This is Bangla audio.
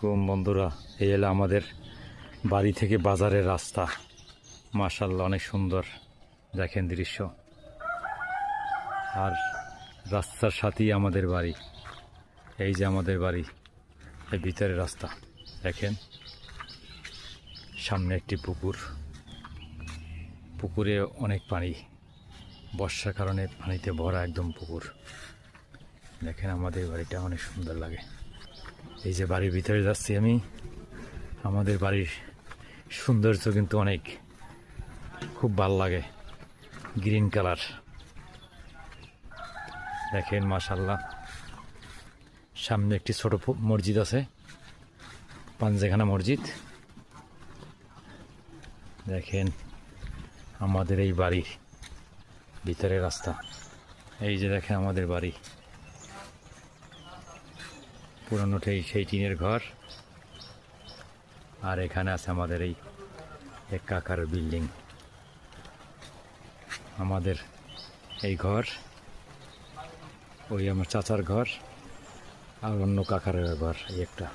আলাইকুম বন্ধুরা, এই হলো আমাদের বাড়ি থেকে বাজারের রাস্তা। মাশাআল্লাহ অনেক সুন্দর, দেখেন দৃশ্য। আর রাস্তার সাথেই আমাদের বাড়ি। এই যে আমাদের বাড়ি, এই ভিতরের রাস্তা দেখেন। সামনে একটি পুকুর, পুকুরে অনেক পানি, বর্ষার কারণে পানিতে ভরা একদম পুকুর। দেখেন আমাদের বাড়িটা অনেক সুন্দর লাগে। এই যে বাড়ির ভিতরে যাচ্ছি আমি, আমাদের বাড়ির সৌন্দর্য কিন্তু অনেক, খুব ভালো লাগে। গ্রিন কালার দেখেন মাশাআল্লাহ। সামনে একটি ছোট মসজিদ আছে, পাঞ্জেখানা মসজিদ। দেখেন আমাদের এই বাড়ির ভিতরে রাস্তা। এই যে দেখেন আমাদের বাড়ি, পুরনো সেই টিনের ঘর। আর এখানে আছে আমাদের এই এক কাকার বিল্ডিং। আমাদের এই ঘর, ওই আমার চাচার ঘর, আর অন্য কাকার ঘর, এই একটা।